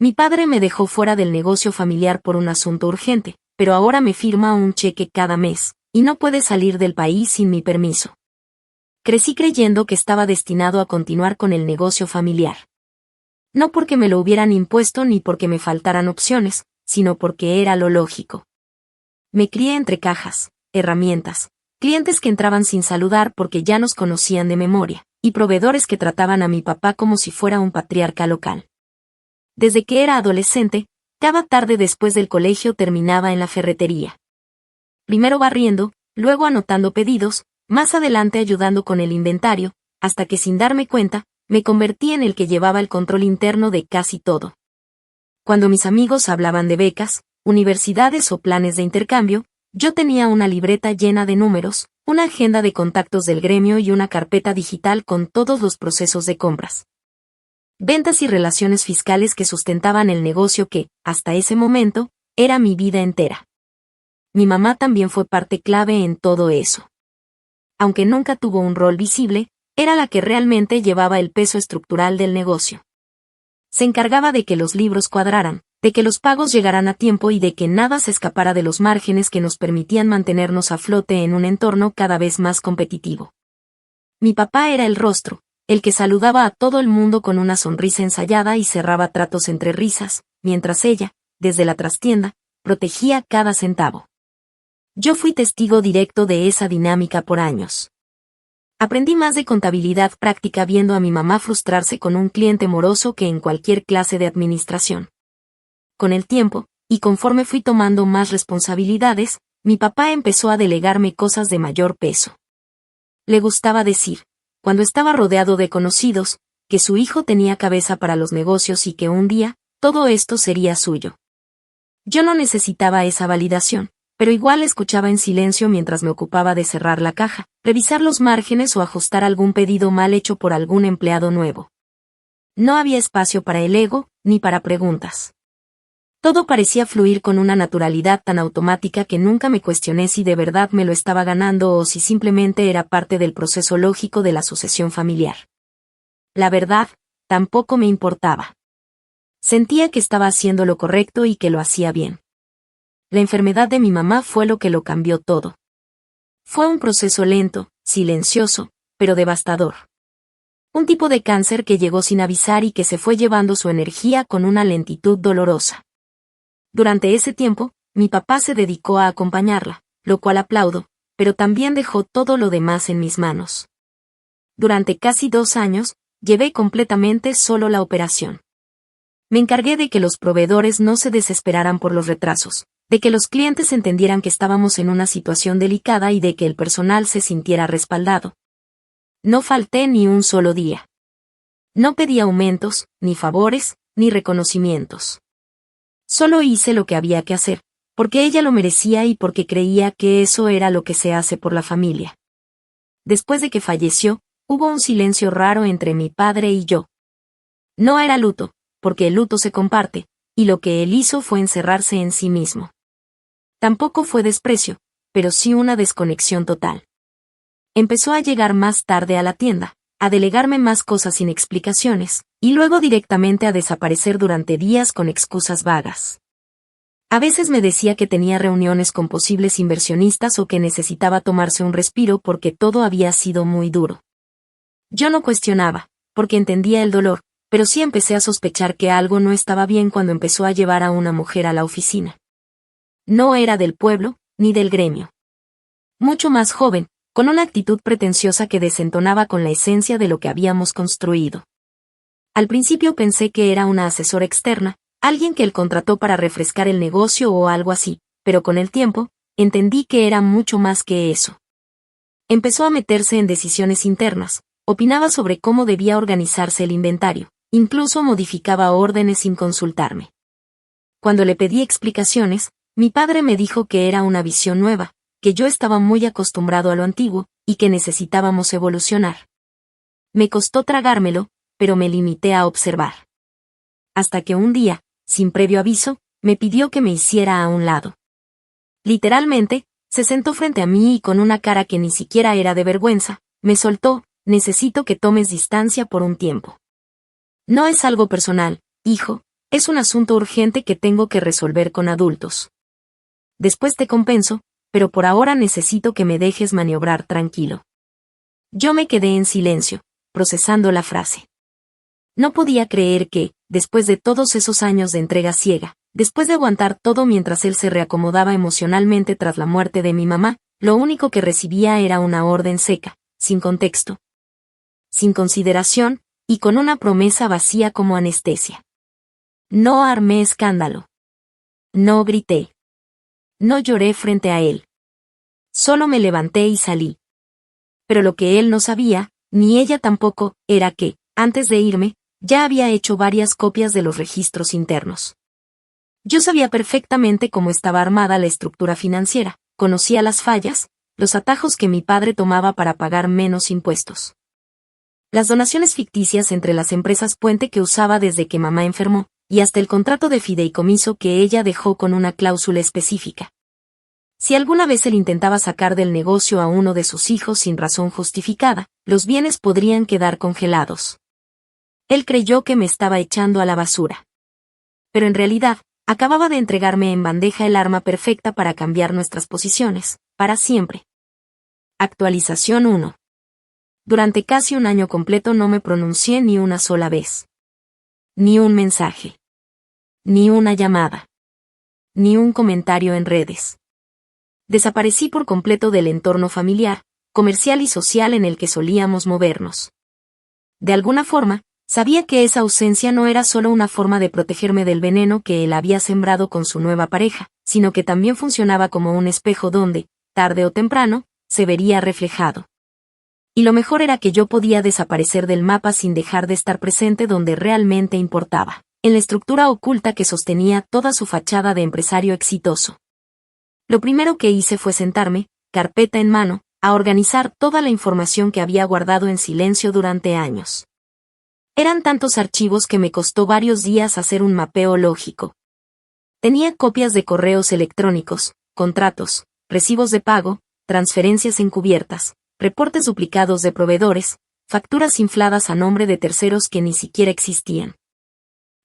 Mi padre me dejó fuera del negocio familiar por un asunto urgente, pero ahora me firma un cheque cada mes, y no puede salir del país sin mi permiso. Crecí creyendo que estaba destinado a continuar con el negocio familiar. No porque me lo hubieran impuesto ni porque me faltaran opciones, sino porque era lo lógico. Me crié entre cajas, herramientas, clientes que entraban sin saludar porque ya nos conocían de memoria, y proveedores que trataban a mi papá como si fuera un patriarca local. Desde que era adolescente, cada tarde después del colegio terminaba en la ferretería. Primero barriendo, luego anotando pedidos, más adelante ayudando con el inventario, hasta que sin darme cuenta, me convertí en el que llevaba el control interno de casi todo. Cuando mis amigos hablaban de becas, universidades o planes de intercambio, yo tenía una libreta llena de números, una agenda de contactos del gremio y una carpeta digital con todos los procesos de compras, ventas y relaciones fiscales que sustentaban el negocio que, hasta ese momento, era mi vida entera. Mi mamá también fue parte clave en todo eso. Aunque nunca tuvo un rol visible, era la que realmente llevaba el peso estructural del negocio. Se encargaba de que los libros cuadraran, de que los pagos llegaran a tiempo y de que nada se escapara de los márgenes que nos permitían mantenernos a flote en un entorno cada vez más competitivo. Mi papá era el rostro, el que saludaba a todo el mundo con una sonrisa ensayada y cerraba tratos entre risas, mientras ella, desde la trastienda, protegía cada centavo. Yo fui testigo directo de esa dinámica por años. Aprendí más de contabilidad práctica viendo a mi mamá frustrarse con un cliente moroso que en cualquier clase de administración. Con el tiempo, y conforme fui tomando más responsabilidades, mi papá empezó a delegarme cosas de mayor peso. Le gustaba decir, cuando estaba rodeado de conocidos, que su hijo tenía cabeza para los negocios y que un día, todo esto sería suyo. Yo no necesitaba esa validación, pero igual escuchaba en silencio mientras me ocupaba de cerrar la caja, revisar los márgenes o ajustar algún pedido mal hecho por algún empleado nuevo. No había espacio para el ego, ni para preguntas. Todo parecía fluir con una naturalidad tan automática que nunca me cuestioné si de verdad me lo estaba ganando o si simplemente era parte del proceso lógico de la sucesión familiar. La verdad, tampoco me importaba. Sentía que estaba haciendo lo correcto y que lo hacía bien. La enfermedad de mi mamá fue lo que lo cambió todo. Fue un proceso lento, silencioso, pero devastador. Un tipo de cáncer que llegó sin avisar y que se fue llevando su energía con una lentitud dolorosa. Durante ese tiempo, mi papá se dedicó a acompañarla, lo cual aplaudo, pero también dejó todo lo demás en mis manos. Durante casi 2 años, llevé completamente solo la operación. Me encargué de que los proveedores no se desesperaran por los retrasos, de que los clientes entendieran que estábamos en una situación delicada y de que el personal se sintiera respaldado. No falté ni un solo día. No pedí aumentos, ni favores, ni reconocimientos. Solo hice lo que había que hacer, porque ella lo merecía y porque creía que eso era lo que se hace por la familia. Después de que falleció, hubo un silencio raro entre mi padre y yo. No era luto, porque el luto se comparte, y lo que él hizo fue encerrarse en sí mismo. Tampoco fue desprecio, pero sí una desconexión total. Empezó a llegar más tarde a la tienda, a delegarme más cosas sin explicaciones, y luego directamente a desaparecer durante días con excusas vagas. A veces me decía que tenía reuniones con posibles inversionistas o que necesitaba tomarse un respiro porque todo había sido muy duro. Yo no cuestionaba, porque entendía el dolor, pero sí empecé a sospechar que algo no estaba bien cuando empezó a llevar a una mujer a la oficina. No era del pueblo, ni del gremio. Mucho más joven, con una actitud pretenciosa que desentonaba con la esencia de lo que habíamos construido. Al principio pensé que era una asesora externa, alguien que él contrató para refrescar el negocio o algo así, pero con el tiempo, entendí que era mucho más que eso. Empezó a meterse en decisiones internas, opinaba sobre cómo debía organizarse el inventario, incluso modificaba órdenes sin consultarme. Cuando le pedí explicaciones, mi padre me dijo que era una visión nueva, que yo estaba muy acostumbrado a lo antiguo, y que necesitábamos evolucionar. Me costó tragármelo, pero me limité a observar. Hasta que un día, sin previo aviso, me pidió que me hiciera a un lado. Literalmente, se sentó frente a mí y con una cara que ni siquiera era de vergüenza, me soltó: necesito que tomes distancia por un tiempo. No es algo personal, hijo, Es un asunto urgente que tengo que resolver con adultos. Después te compenso, pero por ahora necesito que me dejes maniobrar tranquilo. Yo me quedé en silencio, procesando la frase. No podía creer que, después de todos esos años de entrega ciega, después de aguantar todo mientras él se reacomodaba emocionalmente tras la muerte de mi mamá, lo único que recibía era una orden seca, sin contexto, sin consideración, y con una promesa vacía como anestesia. No armé escándalo. No grité. No lloré frente a él. Solo me levanté y salí. Pero lo que él no sabía, ni ella tampoco, era que, antes de irme, ya había hecho varias copias de los registros internos. Yo sabía perfectamente cómo estaba armada la estructura financiera, conocía las fallas, los atajos que mi padre tomaba para pagar menos impuestos. Las donaciones ficticias entre las empresas puente que usaba desde que mamá enfermó, y hasta el contrato de fideicomiso que ella dejó con una cláusula específica. Si alguna vez él intentaba sacar del negocio a uno de sus hijos sin razón justificada, los bienes podrían quedar congelados. Él creyó que me estaba echando a la basura. Pero en realidad, acababa de entregarme en bandeja el arma perfecta para cambiar nuestras posiciones, para siempre. Actualización 1. Durante casi un año completo no me pronuncié ni una sola vez. Ni un mensaje. Ni una llamada. Ni un comentario en redes. Desaparecí por completo del entorno familiar, comercial y social en el que solíamos movernos. De alguna forma, sabía que esa ausencia no era solo una forma de protegerme del veneno que él había sembrado con su nueva pareja, sino que también funcionaba como un espejo donde, tarde o temprano, se vería reflejado. Y lo mejor era que yo podía desaparecer del mapa sin dejar de estar presente donde realmente importaba, en la estructura oculta que sostenía toda su fachada de empresario exitoso. Lo primero que hice fue sentarme, carpeta en mano, a organizar toda la información que había guardado en silencio durante años. Eran tantos archivos que me costó varios días hacer un mapeo lógico. Tenía copias de correos electrónicos, contratos, recibos de pago, transferencias encubiertas, reportes duplicados de proveedores, facturas infladas a nombre de terceros que ni siquiera existían.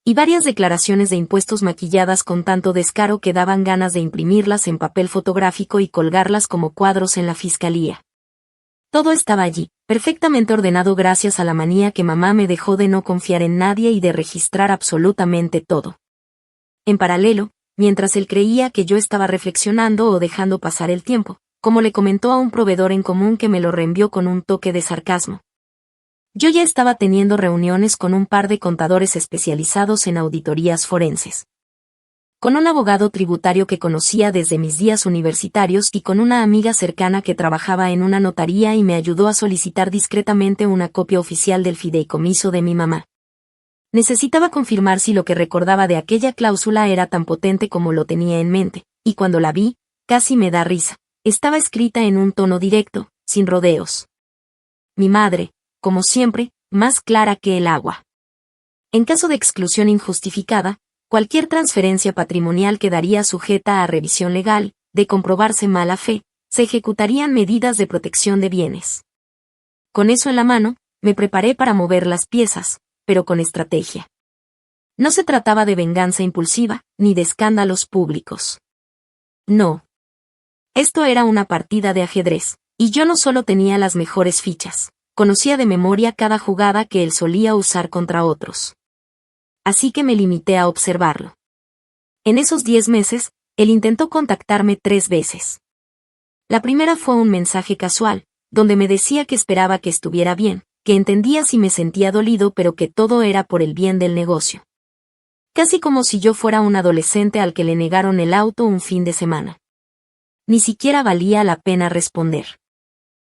Y varias declaraciones de impuestos maquilladas con tanto descaro que daban ganas de imprimirlas en papel fotográfico y colgarlas como cuadros en la fiscalía. Todo estaba allí, perfectamente ordenado gracias a la manía que mamá me dejó de no confiar en nadie y de registrar absolutamente todo. En paralelo, mientras él creía que yo estaba reflexionando o dejando pasar el tiempo, como le comentó a un proveedor en común que me lo reenvió con un toque de sarcasmo. Yo ya estaba teniendo reuniones con un par de contadores especializados en auditorías forenses. Con un abogado tributario que conocía desde mis días universitarios y con una amiga cercana que trabajaba en una notaría y me ayudó a solicitar discretamente una copia oficial del fideicomiso de mi mamá. Necesitaba confirmar si lo que recordaba de aquella cláusula era tan potente como lo tenía en mente, y cuando la vi, casi me da risa. Estaba escrita en un tono directo, sin rodeos. Mi madre, como siempre, más clara que el agua. En caso de exclusión injustificada, cualquier transferencia patrimonial quedaría sujeta a revisión legal, de comprobarse mala fe, se ejecutarían medidas de protección de bienes. Con eso en la mano, me preparé para mover las piezas, pero con estrategia. No se trataba de venganza impulsiva, ni de escándalos públicos. No. Esto era una partida de ajedrez, y yo no solo tenía las mejores fichas, conocía de memoria cada jugada que él solía usar contra otros. Así que me limité a observarlo. En esos 10 meses, él intentó contactarme 3 veces. La primera fue un mensaje casual, donde me decía que esperaba que estuviera bien, que entendía si me sentía dolido pero que todo era por el bien del negocio. Casi como si yo fuera un adolescente al que le negaron el auto un fin de semana. Ni siquiera valía la pena responder.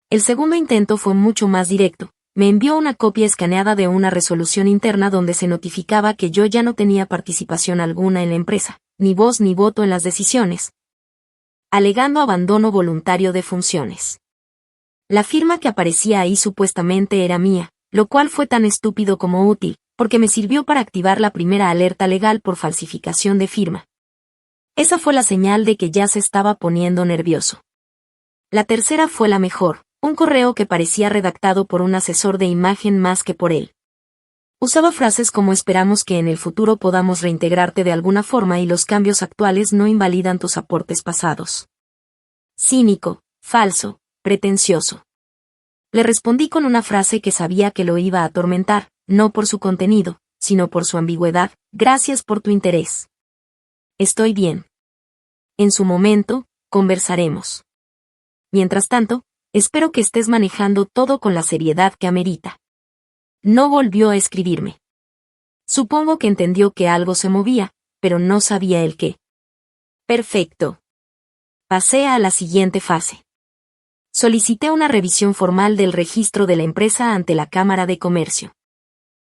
El segundo intento fue mucho más directo. Me envió una copia escaneada de una resolución interna donde se notificaba que yo ya no tenía participación alguna en la empresa, ni voz ni voto en las decisiones, alegando abandono voluntario de funciones. La firma que aparecía ahí supuestamente era mía, lo cual fue tan estúpido como útil, porque me sirvió para activar la primera alerta legal por falsificación de firma. Esa fue la señal de que ya se estaba poniendo nervioso. La tercera fue la mejor. Un correo que parecía redactado por un asesor de imagen más que por él. Usaba frases como esperamos que en el futuro podamos reintegrarte de alguna forma y los cambios actuales no invalidan tus aportes pasados. Cínico, falso, pretencioso. Le respondí con una frase que sabía que lo iba a atormentar, no por su contenido, sino por su ambigüedad: gracias por tu interés. Estoy bien. En su momento, conversaremos. Mientras tanto, espero que estés manejando todo con la seriedad que amerita. No volvió a escribirme. Supongo que entendió que algo se movía, pero no sabía el qué. Perfecto. Pasé a la siguiente fase. Solicité una revisión formal del registro de la empresa ante la Cámara de Comercio.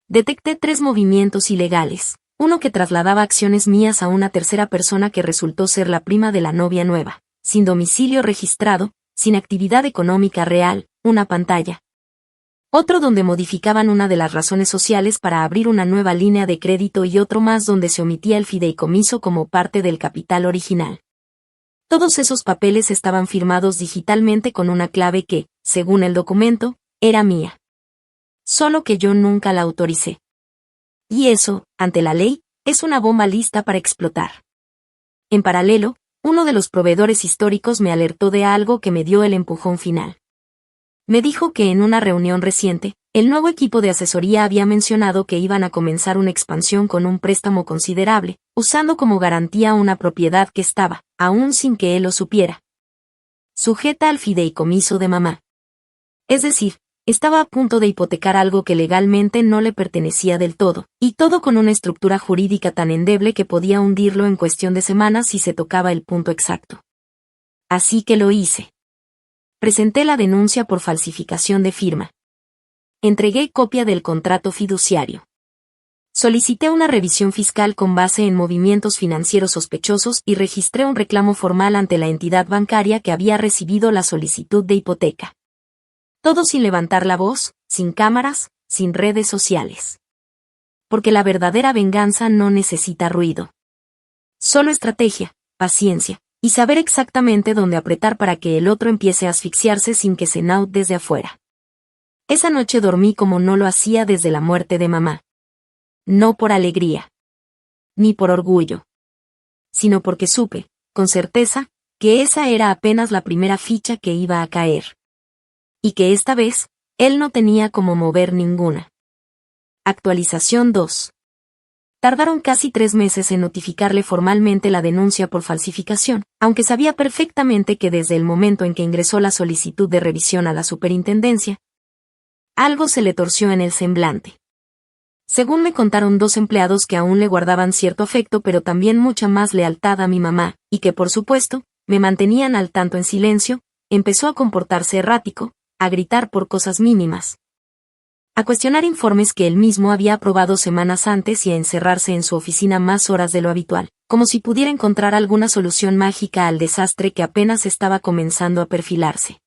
Detecté 3 movimientos ilegales, uno que trasladaba acciones mías a una tercera persona que resultó ser la prima de la novia nueva, sin domicilio registrado, sin actividad económica real, una pantalla. Otro donde modificaban una de las razones sociales para abrir una nueva línea de crédito y otro más donde se omitía el fideicomiso como parte del capital original. Todos esos papeles estaban firmados digitalmente con una clave que, según el documento, era mía. Solo que yo nunca la autoricé. Y eso, ante la ley, es una bomba lista para explotar. En paralelo, uno de los proveedores históricos me alertó de algo que me dio el empujón final. Me dijo que en una reunión reciente, el nuevo equipo de asesoría había mencionado que iban a comenzar una expansión con un préstamo considerable, usando como garantía una propiedad que estaba, aún sin que él lo supiera, sujeta al fideicomiso de mamá. Es decir, estaba a punto de hipotecar algo que legalmente no le pertenecía del todo, y todo con una estructura jurídica tan endeble que podía hundirlo en cuestión de semanas si se tocaba el punto exacto. Así que lo hice. Presenté la denuncia por falsificación de firma. Entregué copia del contrato fiduciario. Solicité una revisión fiscal con base en movimientos financieros sospechosos y registré un reclamo formal ante la entidad bancaria que había recibido la solicitud de hipoteca. Todo sin levantar la voz, sin cámaras, sin redes sociales. Porque la verdadera venganza no necesita ruido. Solo estrategia, paciencia, y saber exactamente dónde apretar para que el otro empiece a asfixiarse sin que se note desde afuera. Esa noche dormí como no lo hacía desde la muerte de mamá. No por alegría. Ni por orgullo. Sino porque supe, con certeza, que esa era apenas la primera ficha que iba a caer. Y que esta vez, él no tenía cómo mover ninguna. Actualización 2. Tardaron casi 3 meses en notificarle formalmente la denuncia por falsificación, aunque sabía perfectamente que desde el momento en que ingresó la solicitud de revisión a la superintendencia, algo se le torció en el semblante. Según me contaron 2 empleados que aún le guardaban cierto afecto pero también mucha más lealtad a mi mamá, y que por supuesto, me mantenían al tanto en silencio, empezó a comportarse errático, a gritar por cosas mínimas, a cuestionar informes que él mismo había aprobado semanas antes y a encerrarse en su oficina más horas de lo habitual, como si pudiera encontrar alguna solución mágica al desastre que apenas estaba comenzando a perfilarse.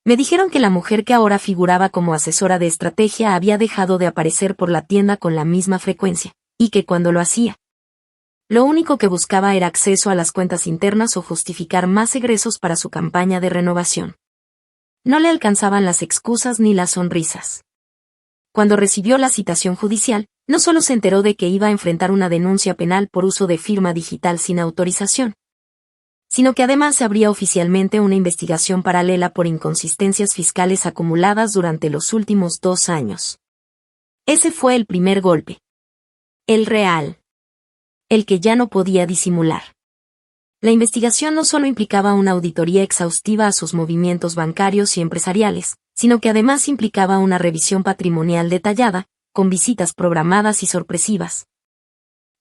Me dijeron que la mujer que ahora figuraba como asesora de estrategia había dejado de aparecer por la tienda con la misma frecuencia, y que cuando lo hacía, lo único que buscaba era acceso a las cuentas internas o justificar más egresos para su campaña de renovación. No le alcanzaban las excusas ni las sonrisas. Cuando recibió la citación judicial, no solo se enteró de que iba a enfrentar una denuncia penal por uso de firma digital sin autorización, sino que además se abría oficialmente una investigación paralela por inconsistencias fiscales acumuladas durante los últimos 2 años. Ese fue el primer golpe. El real. El que ya no podía disimular. La investigación no solo implicaba una auditoría exhaustiva a sus movimientos bancarios y empresariales, sino que además implicaba una revisión patrimonial detallada, con visitas programadas y sorpresivas,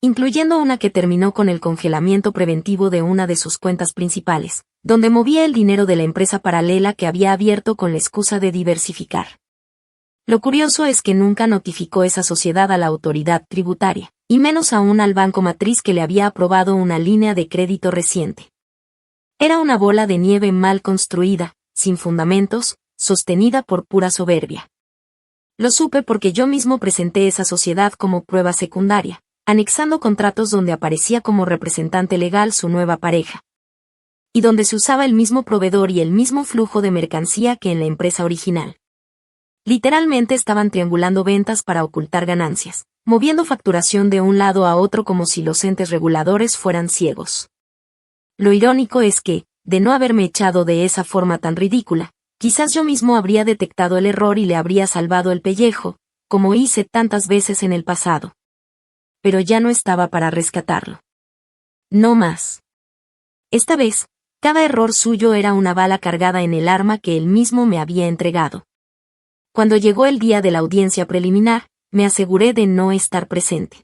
incluyendo una que terminó con el congelamiento preventivo de una de sus cuentas principales, donde movía el dinero de la empresa paralela que había abierto con la excusa de diversificar. Lo curioso es que nunca notificó esa sociedad a la autoridad tributaria, y menos aún al banco matriz que le había aprobado una línea de crédito reciente. Era una bola de nieve mal construida, sin fundamentos, sostenida por pura soberbia. Lo supe porque yo mismo presenté esa sociedad como prueba secundaria, anexando contratos donde aparecía como representante legal su nueva pareja, y donde se usaba el mismo proveedor y el mismo flujo de mercancía que en la empresa original. Literalmente estaban triangulando ventas para ocultar ganancias, moviendo facturación de un lado a otro como si los entes reguladores fueran ciegos. Lo irónico es que, de no haberme echado de esa forma tan ridícula, quizás yo mismo habría detectado el error y le habría salvado el pellejo, como hice tantas veces en el pasado. Pero ya no estaba para rescatarlo. No más. Esta vez, cada error suyo era una bala cargada en el arma que él mismo me había entregado. Cuando llegó el día de la audiencia preliminar, me aseguré de no estar presente.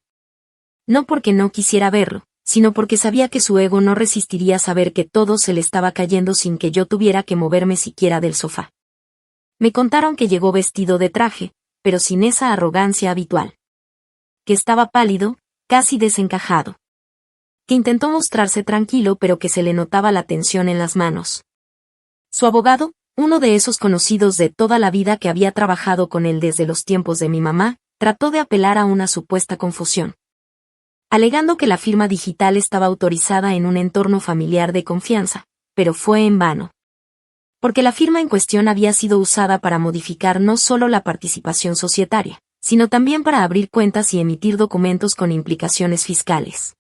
No porque no quisiera verlo, sino porque sabía que su ego no resistiría saber que todo se le estaba cayendo sin que yo tuviera que moverme siquiera del sofá. Me contaron que llegó vestido de traje, pero sin esa arrogancia habitual. Que estaba pálido, casi desencajado. Que intentó mostrarse tranquilo pero que se le notaba la tensión en las manos. Su abogado, uno de esos conocidos de toda la vida que había trabajado con él desde los tiempos de mi mamá, trató de apelar a una supuesta confusión. Alegando que la firma digital estaba autorizada en un entorno familiar de confianza, pero fue en vano. Porque la firma en cuestión había sido usada para modificar no solo la participación societaria, sino también para abrir cuentas y emitir documentos con implicaciones fiscales.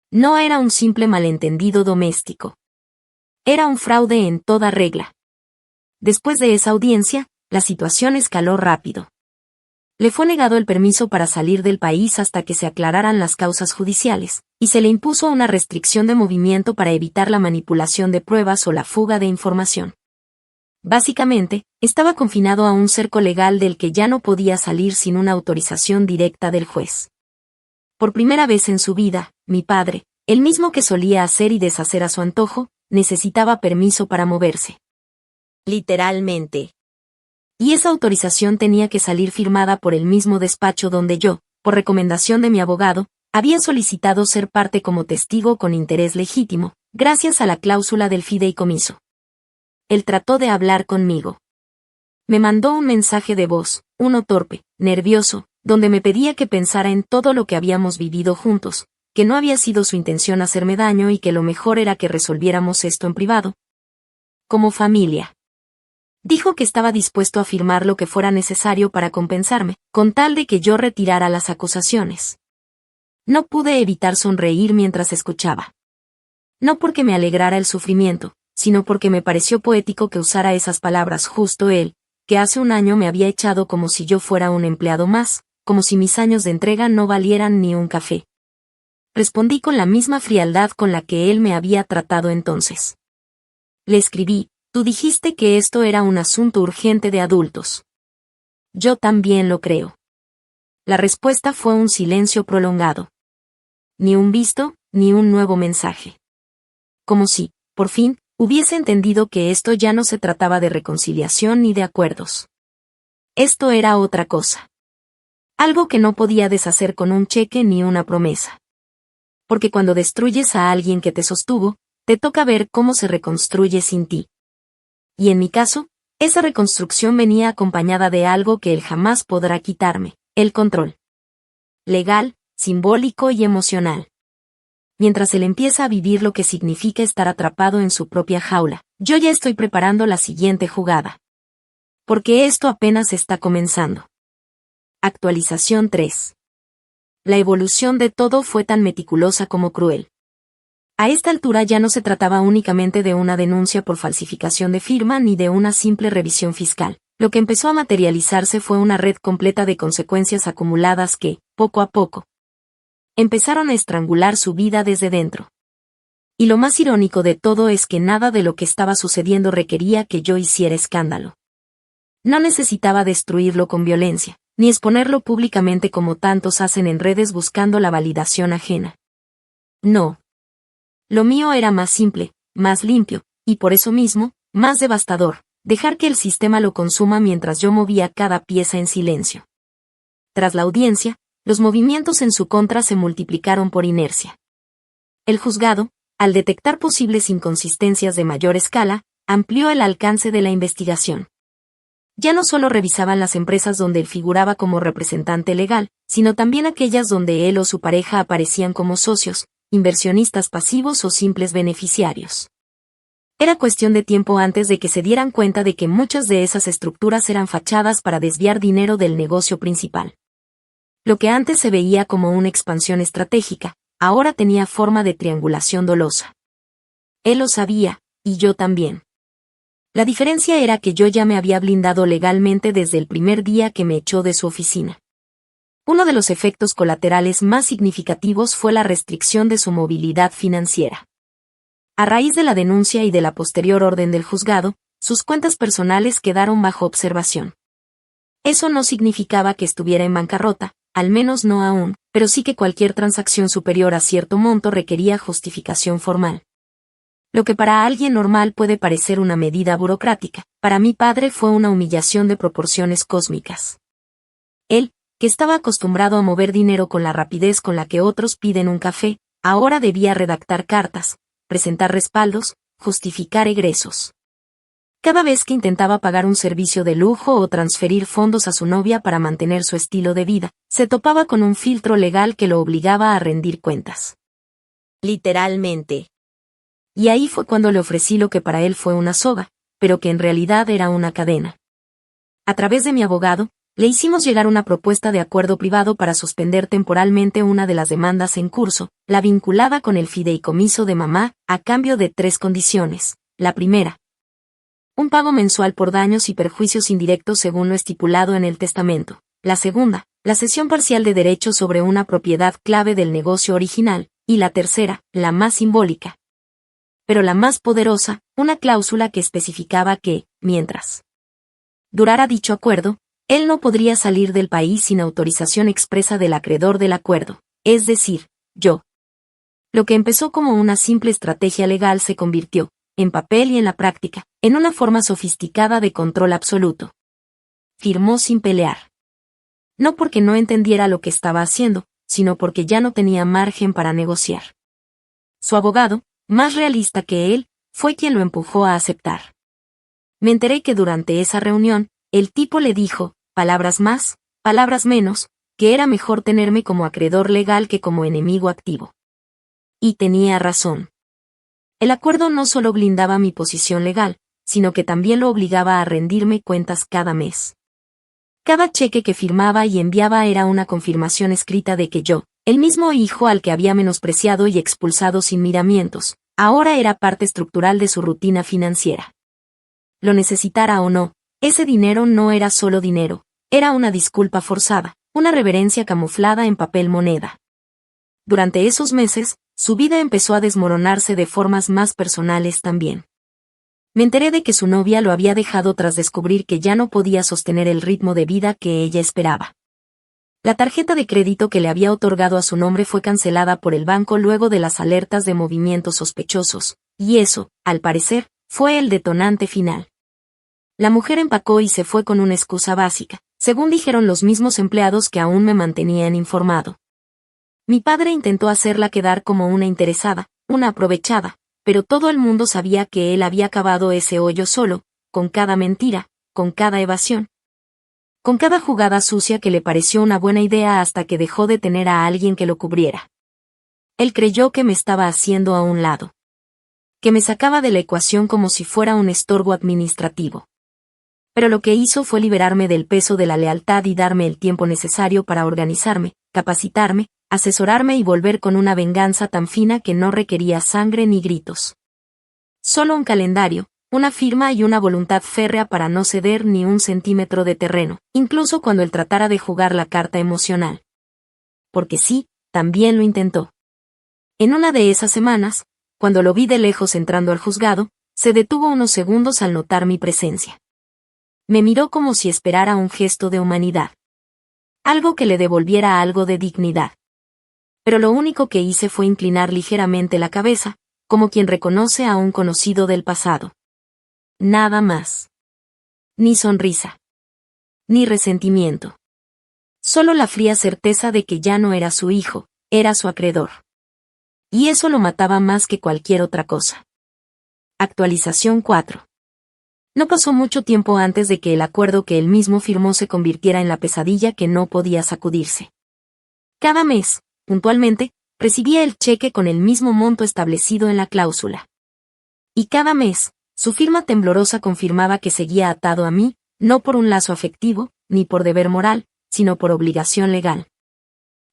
No era un simple malentendido doméstico. Era un fraude en toda regla. Después de esa audiencia, la situación escaló rápido. Le fue negado el permiso para salir del país hasta que se aclararan las causas judiciales, y se le impuso una restricción de movimiento para evitar la manipulación de pruebas o la fuga de información. Básicamente, estaba confinado a un cerco legal del que ya no podía salir sin una autorización directa del juez. Por primera vez en su vida, mi padre, el mismo que solía hacer y deshacer a su antojo, necesitaba permiso para moverse. Literalmente. Y esa autorización tenía que salir firmada por el mismo despacho donde yo, por recomendación de mi abogado, había solicitado ser parte como testigo con interés legítimo, gracias a la cláusula del fideicomiso. Él trató de hablar conmigo. Me mandó un mensaje de voz, uno torpe, nervioso, donde me pedía que pensara en todo lo que habíamos vivido juntos, que no había sido su intención hacerme daño y que lo mejor era que resolviéramos esto en privado. Como familia. Dijo que estaba dispuesto a firmar lo que fuera necesario para compensarme, con tal de que yo retirara las acusaciones. No pude evitar sonreír mientras escuchaba. No porque me alegrara el sufrimiento, sino porque me pareció poético que usara esas palabras justo él, que hace un año me había echado como si yo fuera un empleado más, como si mis años de entrega no valieran ni un café. Respondí con la misma frialdad con la que él me había tratado entonces. Le escribí: tú dijiste que esto era un asunto urgente de adultos. Yo también lo creo. La respuesta fue un silencio prolongado. Ni un visto, ni un nuevo mensaje. Como si, por fin, hubiese entendido que esto ya no se trataba de reconciliación ni de acuerdos. Esto era otra cosa. Algo que no podía deshacer con un cheque ni una promesa. Porque cuando destruyes a alguien que te sostuvo, te toca ver cómo se reconstruye sin ti. Y en mi caso, esa reconstrucción venía acompañada de algo que él jamás podrá quitarme: el control. Legal, simbólico y emocional. Mientras él empieza a vivir lo que significa estar atrapado en su propia jaula, yo ya estoy preparando la siguiente jugada. Porque esto apenas está comenzando. Actualización 3. La evolución de todo fue tan meticulosa como cruel. A esta altura ya no se trataba únicamente de una denuncia por falsificación de firma ni de una simple revisión fiscal. Lo que empezó a materializarse fue una red completa de consecuencias acumuladas que, poco a poco, empezaron a estrangular su vida desde dentro. Y lo más irónico de todo es que nada de lo que estaba sucediendo requería que yo hiciera escándalo. No necesitaba destruirlo con violencia, ni exponerlo públicamente como tantos hacen en redes buscando la validación ajena. No. Lo mío era más simple, más limpio, y por eso mismo, más devastador: dejar que el sistema lo consuma mientras yo movía cada pieza en silencio. Tras la audiencia, los movimientos en su contra se multiplicaron por inercia. El juzgado, al detectar posibles inconsistencias de mayor escala, amplió el alcance de la investigación. Ya no solo revisaban las empresas donde él figuraba como representante legal, sino también aquellas donde él o su pareja aparecían como socios, inversionistas pasivos o simples beneficiarios. Era cuestión de tiempo antes de que se dieran cuenta de que muchas de esas estructuras eran fachadas para desviar dinero del negocio principal. Lo que antes se veía como una expansión estratégica, ahora tenía forma de triangulación dolosa. Él lo sabía, y yo también. La diferencia era que yo ya me había blindado legalmente desde el primer día que me echó de su oficina. Uno de los efectos colaterales más significativos fue la restricción de su movilidad financiera. A raíz de la denuncia y de la posterior orden del juzgado, sus cuentas personales quedaron bajo observación. Eso no significaba que estuviera en bancarrota, al menos no aún, pero sí que cualquier transacción superior a cierto monto requería justificación formal. Lo que para alguien normal puede parecer una medida burocrática, para mi padre fue una humillación de proporciones cósmicas. Él, que estaba acostumbrado a mover dinero con la rapidez con la que otros piden un café, ahora debía redactar cartas, presentar respaldos, justificar egresos. Cada vez que intentaba pagar un servicio de lujo o transferir fondos a su novia para mantener su estilo de vida, se topaba con un filtro legal que lo obligaba a rendir cuentas. Literalmente. Y ahí fue cuando le ofrecí lo que para él fue una soga, pero que en realidad era una cadena. A través de mi abogado, le hicimos llegar una propuesta de acuerdo privado para suspender temporalmente una de las demandas en curso, la vinculada con el fideicomiso de mamá, a cambio de 3 condiciones. La primera, un pago mensual por daños y perjuicios indirectos según lo estipulado en el testamento. La segunda, la cesión parcial de derechos sobre una propiedad clave del negocio original. Y la tercera, la más simbólica, pero la más poderosa, una cláusula que especificaba que, mientras durara dicho acuerdo, él no podría salir del país sin autorización expresa del acreedor del acuerdo, es decir, yo. Lo que empezó como una simple estrategia legal se convirtió, en papel y en la práctica, en una forma sofisticada de control absoluto. Firmó sin pelear. No porque no entendiera lo que estaba haciendo, sino porque ya no tenía margen para negociar. Su abogado, más realista que él, fue quien lo empujó a aceptar. Me enteré que durante esa reunión, el tipo le dijo, palabras más, palabras menos, que era mejor tenerme como acreedor legal que como enemigo activo. Y tenía razón. El acuerdo no solo blindaba mi posición legal, sino que también lo obligaba a rendirme cuentas cada mes. Cada cheque que firmaba y enviaba era una confirmación escrita de que yo, el mismo hijo al que había menospreciado y expulsado sin miramientos, ahora era parte estructural de su rutina financiera. Lo necesitara o no, ese dinero no era solo dinero, era una disculpa forzada, una reverencia camuflada en papel moneda. Durante esos meses, su vida empezó a desmoronarse de formas más personales también. Me enteré de que su novia lo había dejado tras descubrir que ya no podía sostener el ritmo de vida que ella esperaba. La tarjeta de crédito que le había otorgado a su nombre fue cancelada por el banco luego de las alertas de movimientos sospechosos, y eso, al parecer, fue el detonante final. La mujer empacó y se fue con una excusa básica, según dijeron los mismos empleados que aún me mantenían informado. Mi padre intentó hacerla quedar como una interesada, una aprovechada, pero todo el mundo sabía que él había cavado ese hoyo solo, con cada mentira, con cada evasión. Con cada jugada sucia que le pareció una buena idea hasta que dejó de tener a alguien que lo cubriera. Él creyó que me estaba haciendo a un lado. Que me sacaba de la ecuación como si fuera un estorbo administrativo. Pero lo que hizo fue liberarme del peso de la lealtad y darme el tiempo necesario para organizarme, capacitarme, asesorarme y volver con una venganza tan fina que no requería sangre ni gritos. Solo un calendario, una firma y una voluntad férrea para no ceder ni un centímetro de terreno, incluso cuando él tratara de jugar la carta emocional. Porque sí, también lo intentó. En una de esas semanas, cuando lo vi de lejos entrando al juzgado, se detuvo unos segundos al notar mi presencia. Me miró como si esperara un gesto de humanidad. Algo que le devolviera algo de dignidad. Pero lo único que hice fue inclinar ligeramente la cabeza, como quien reconoce a un conocido del pasado. Nada más. Ni sonrisa. Ni resentimiento. Solo la fría certeza de que ya no era su hijo, era su acreedor. Y eso lo mataba más que cualquier otra cosa. Actualización 4. No pasó mucho tiempo antes de que el acuerdo que él mismo firmó se convirtiera en la pesadilla que no podía sacudirse. Cada mes, puntualmente, recibía el cheque con el mismo monto establecido en la cláusula. Y cada mes, su firma temblorosa confirmaba que seguía atado a mí, no por un lazo afectivo, ni por deber moral, sino por obligación legal.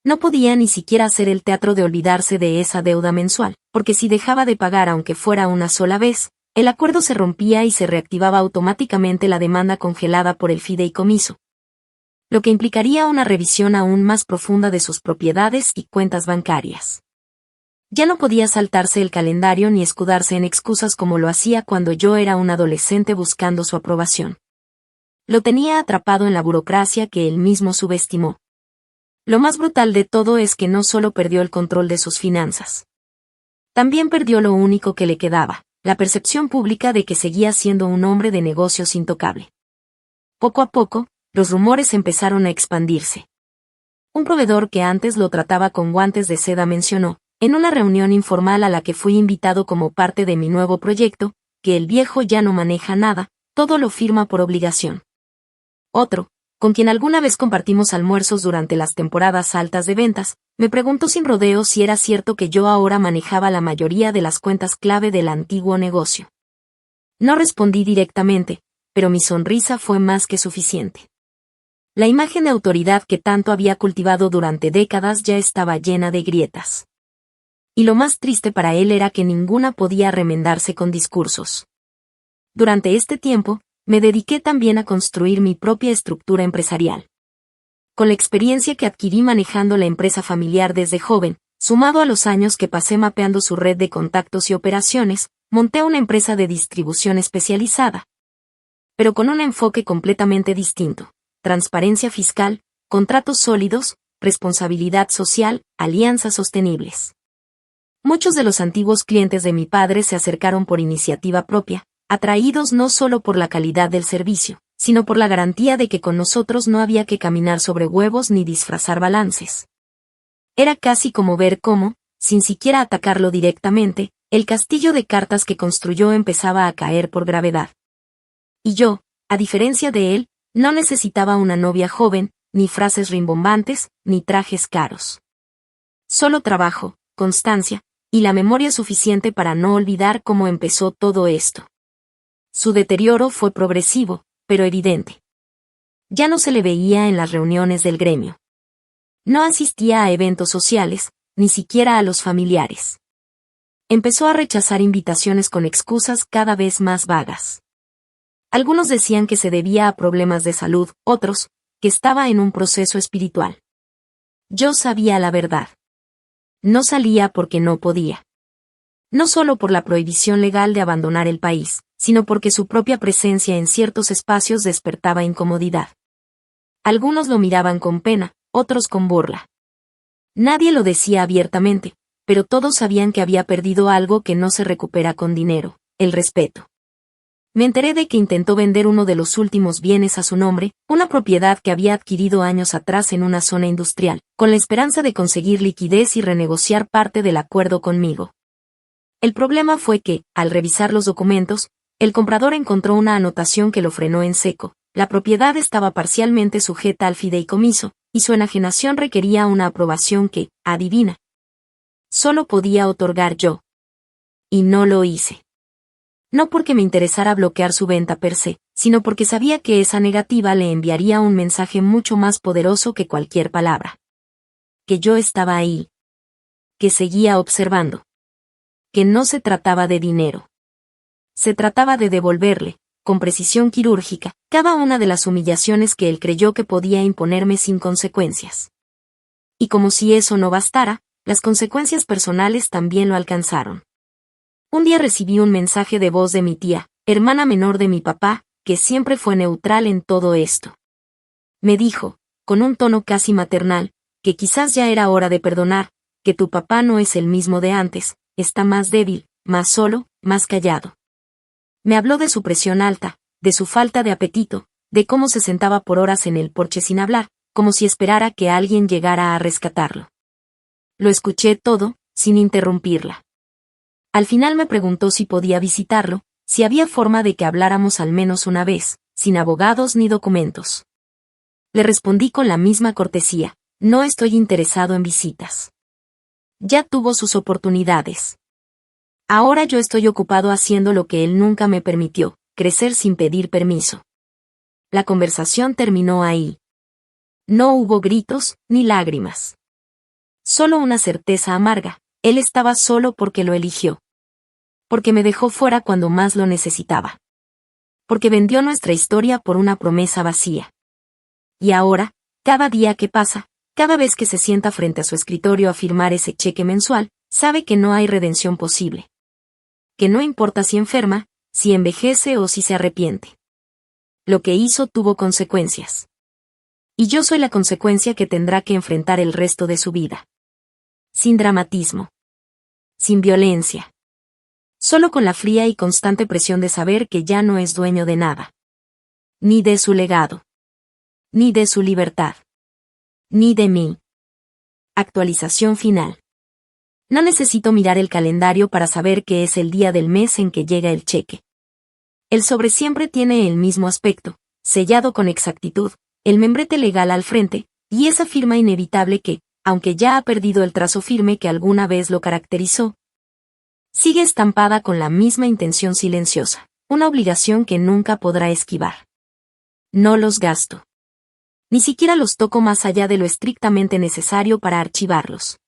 No podía ni siquiera hacer el teatro de olvidarse de esa deuda mensual, porque si dejaba de pagar aunque fuera una sola vez, el acuerdo se rompía y se reactivaba automáticamente la demanda congelada por el fideicomiso, lo que implicaría una revisión aún más profunda de sus propiedades y cuentas bancarias. Ya no podía saltarse el calendario ni escudarse en excusas como lo hacía cuando yo era un adolescente buscando su aprobación. Lo tenía atrapado en la burocracia que él mismo subestimó. Lo más brutal de todo es que no solo perdió el control de sus finanzas. También perdió lo único que le quedaba, la percepción pública de que seguía siendo un hombre de negocios intocable. Poco a poco, los rumores empezaron a expandirse. Un proveedor que antes lo trataba con guantes de seda mencionó, en una reunión informal a la que fui invitado como parte de mi nuevo proyecto, que el viejo ya no maneja nada, todo lo firma por obligación. Otro, con quien alguna vez compartimos almuerzos durante las temporadas altas de ventas, me preguntó sin rodeos si era cierto que yo ahora manejaba la mayoría de las cuentas clave del antiguo negocio. No respondí directamente, pero mi sonrisa fue más que suficiente. La imagen de autoridad que tanto había cultivado durante décadas ya estaba llena de grietas. Y lo más triste para él era que ninguna podía remendarse con discursos. Durante este tiempo, me dediqué también a construir mi propia estructura empresarial. Con la experiencia que adquirí manejando la empresa familiar desde joven, sumado a los años que pasé mapeando su red de contactos y operaciones, monté una empresa de distribución especializada. Pero con un enfoque completamente distinto: transparencia fiscal, contratos sólidos, responsabilidad social, alianzas sostenibles. Muchos de los antiguos clientes de mi padre se acercaron por iniciativa propia, atraídos no solo por la calidad del servicio, sino por la garantía de que con nosotros no había que caminar sobre huevos ni disfrazar balances. Era casi como ver cómo, sin siquiera atacarlo directamente, el castillo de cartas que construyó empezaba a caer por gravedad. Y yo, a diferencia de él, no necesitaba una novia joven, ni frases rimbombantes, ni trajes caros. Solo trabajo, constancia, y la memoria suficiente para no olvidar cómo empezó todo esto. Su deterioro fue progresivo, pero evidente. Ya no se le veía en las reuniones del gremio. No asistía a eventos sociales, ni siquiera a los familiares. Empezó a rechazar invitaciones con excusas cada vez más vagas. Algunos decían que se debía a problemas de salud, otros, que estaba en un proceso espiritual. Yo sabía la verdad. No salía porque no podía. No solo por la prohibición legal de abandonar el país, sino porque su propia presencia en ciertos espacios despertaba incomodidad. Algunos lo miraban con pena, otros con burla. Nadie lo decía abiertamente, pero todos sabían que había perdido algo que no se recupera con dinero: el respeto. Me enteré de que intentó vender uno de los últimos bienes a su nombre, una propiedad que había adquirido años atrás en una zona industrial, con la esperanza de conseguir liquidez y renegociar parte del acuerdo conmigo. El problema fue que, al revisar los documentos, el comprador encontró una anotación que lo frenó en seco: la propiedad estaba parcialmente sujeta al fideicomiso, y su enajenación requería una aprobación que, adivina, solo podía otorgar yo. Y no lo hice. No porque me interesara bloquear su venta per se, sino porque sabía que esa negativa le enviaría un mensaje mucho más poderoso que cualquier palabra. Que yo estaba ahí. Que seguía observando. Que no se trataba de dinero. Se trataba de devolverle, con precisión quirúrgica, cada una de las humillaciones que él creyó que podía imponerme sin consecuencias. Y como si eso no bastara, las consecuencias personales también lo alcanzaron. Un día recibí un mensaje de voz de mi tía, hermana menor de mi papá, que siempre fue neutral en todo esto. Me dijo, con un tono casi maternal, que quizás ya era hora de perdonar, que tu papá no es el mismo de antes, está más débil, más solo, más callado. Me habló de su presión alta, de su falta de apetito, de cómo se sentaba por horas en el porche sin hablar, como si esperara que alguien llegara a rescatarlo. Lo escuché todo, sin interrumpirla. Al final me preguntó si podía visitarlo, si había forma de que habláramos al menos una vez, sin abogados ni documentos. Le respondí con la misma cortesía: no estoy interesado en visitas. Ya tuvo sus oportunidades. Ahora yo estoy ocupado haciendo lo que él nunca me permitió, crecer sin pedir permiso. La conversación terminó ahí. No hubo gritos, ni lágrimas. Solo una certeza amarga, él estaba solo porque lo eligió. Porque me dejó fuera cuando más lo necesitaba. Porque vendió nuestra historia por una promesa vacía. Y ahora, cada día que pasa, cada vez que se sienta frente a su escritorio a firmar ese cheque mensual, sabe que no hay redención posible. Que no importa si enferma, si envejece o si se arrepiente. Lo que hizo tuvo consecuencias. Y yo soy la consecuencia que tendrá que enfrentar el resto de su vida. Sin dramatismo. Sin violencia. Solo con la fría y constante presión de saber que ya no es dueño de nada. Ni de su legado. Ni de su libertad. Ni de mí. Actualización final. No necesito mirar el calendario para saber que es el día del mes en que llega el cheque. El sobre siempre tiene el mismo aspecto, sellado con exactitud, el membrete legal al frente, y esa firma inevitable que, aunque ya ha perdido el trazo firme que alguna vez lo caracterizó, sigue estampada con la misma intención silenciosa, una obligación que nunca podrá esquivar. No los gasto. Ni siquiera los toco más allá de lo estrictamente necesario para archivarlos.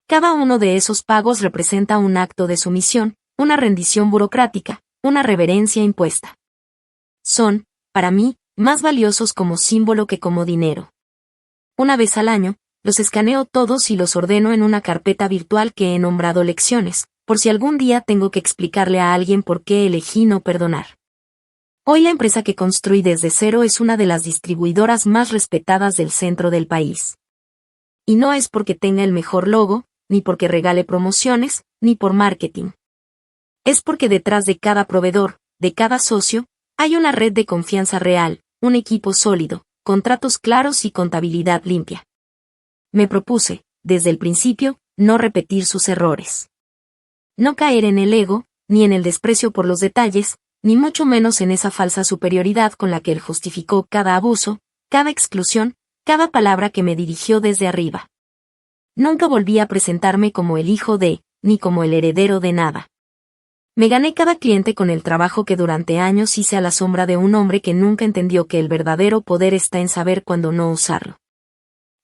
Cada uno de esos pagos representa un acto de sumisión, una rendición burocrática, una reverencia impuesta. Son, para mí, más valiosos como símbolo que como dinero. Una vez al año, los escaneo todos y los ordeno en una carpeta virtual que he nombrado lecciones, por si algún día tengo que explicarle a alguien por qué elegí no perdonar. Hoy la empresa que construí desde cero es una de las distribuidoras más respetadas del centro del país. Y no es porque tenga el mejor logo, ni porque regale promociones, ni por marketing. Es porque detrás de cada proveedor, de cada socio, hay una red de confianza real, un equipo sólido, contratos claros y contabilidad limpia. Me propuse, desde el principio, no repetir sus errores. No caer en el ego, ni en el desprecio por los detalles, ni mucho menos en esa falsa superioridad con la que él justificó cada abuso, cada exclusión, cada palabra que me dirigió desde arriba. Nunca volví a presentarme como el hijo de, ni como el heredero de nada. Me gané cada cliente con el trabajo que durante años hice a la sombra de un hombre que nunca entendió que el verdadero poder está en saber cuándo no usarlo.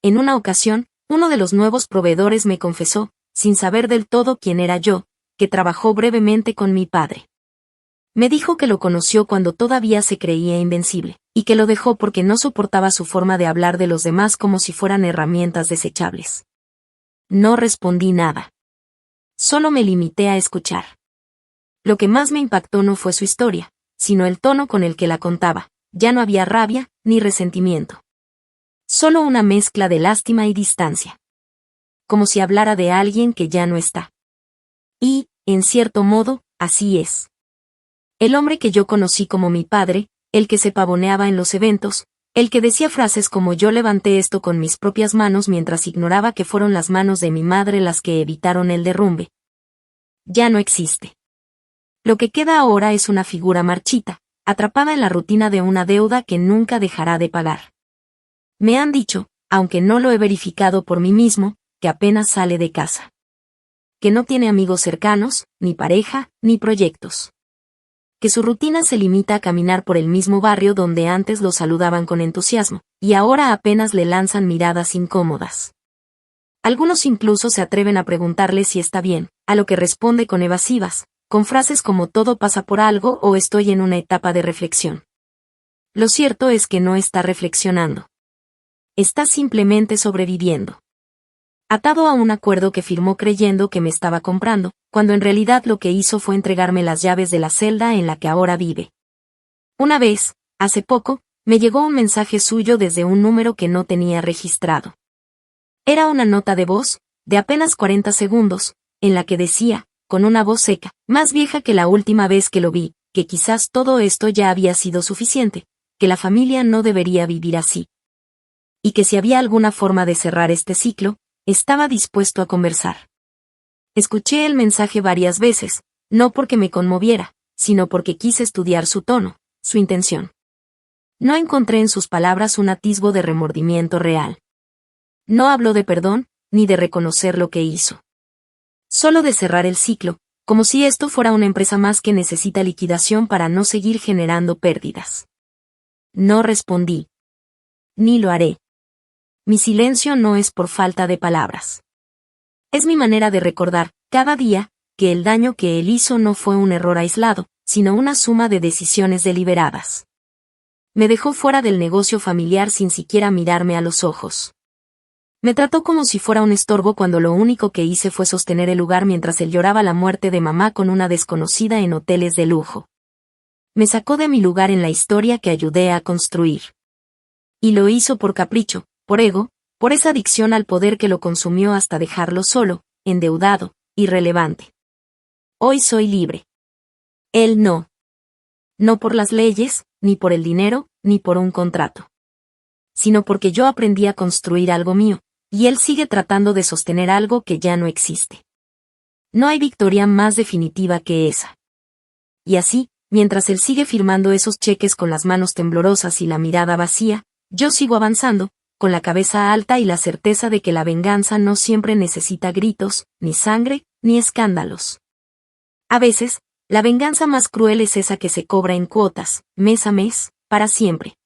En una ocasión, uno de los nuevos proveedores me confesó, sin saber del todo quién era yo, que trabajó brevemente con mi padre. Me dijo que lo conoció cuando todavía se creía invencible, y que lo dejó porque no soportaba su forma de hablar de los demás como si fueran herramientas desechables. No respondí nada. Solo me limité a escuchar. Lo que más me impactó no fue su historia, sino el tono con el que la contaba. Ya no había rabia, ni resentimiento. Solo una mezcla de lástima y distancia. Como si hablara de alguien que ya no está. Y, en cierto modo, así es. El hombre que yo conocí como mi padre, el que se pavoneaba en los eventos, el que decía frases como yo levanté esto con mis propias manos mientras ignoraba que fueron las manos de mi madre las que evitaron el derrumbe. Ya no existe. Lo que queda ahora es una figura marchita, atrapada en la rutina de una deuda que nunca dejará de pagar. Me han dicho, aunque no lo he verificado por mí mismo, que apenas sale de casa. Que no tiene amigos cercanos, ni pareja, ni proyectos. Que su rutina se limita a caminar por el mismo barrio donde antes lo saludaban con entusiasmo, y ahora apenas le lanzan miradas incómodas. Algunos incluso se atreven a preguntarle si está bien, a lo que responde con evasivas, con frases como todo pasa por algo o estoy en una etapa de reflexión. Lo cierto es que no está reflexionando. Está simplemente sobreviviendo. Atado a un acuerdo que firmó creyendo que me estaba comprando, cuando en realidad lo que hizo fue entregarme las llaves de la celda en la que ahora vive. Una vez, hace poco, me llegó un mensaje suyo desde un número que no tenía registrado. Era una nota de voz, de apenas 40 segundos, en la que decía, con una voz seca, más vieja que la última vez que lo vi, que quizás todo esto ya había sido suficiente, que la familia no debería vivir así. Y que si había alguna forma de cerrar este ciclo, estaba dispuesto a conversar. Escuché el mensaje varias veces, no porque me conmoviera, sino porque quise estudiar su tono, su intención. No encontré en sus palabras un atisbo de remordimiento real. No habló de perdón, ni de reconocer lo que hizo. Solo de cerrar el ciclo, Como si esto fuera una empresa más que necesita liquidación para no seguir generando pérdidas. No respondí. Ni lo haré. Mi silencio no es por falta de palabras. Es mi manera de recordar, cada día, que el daño que él hizo no fue un error aislado, sino una suma de decisiones deliberadas. Me dejó fuera del negocio familiar sin siquiera mirarme a los ojos. Me trató como si fuera un estorbo cuando lo único que hice fue sostener el lugar mientras él lloraba la muerte de mamá con una desconocida en hoteles de lujo. Me sacó de mi lugar en la historia que ayudé a construir. Y lo hizo por capricho, por ego, por esa adicción al poder que lo consumió hasta dejarlo solo, endeudado, irrelevante. Hoy soy libre. Él no. No por las leyes, ni por el dinero, ni por un contrato. Sino porque yo aprendí a construir algo mío, y él sigue tratando de sostener algo que ya no existe. No hay victoria más definitiva que esa. Y así, mientras él sigue firmando esos cheques con las manos temblorosas y la mirada vacía, yo sigo avanzando, con la cabeza alta y la certeza de que la venganza no siempre necesita gritos, ni sangre, ni escándalos. A veces, la venganza más cruel es esa que se cobra en cuotas, mes a mes, para siempre.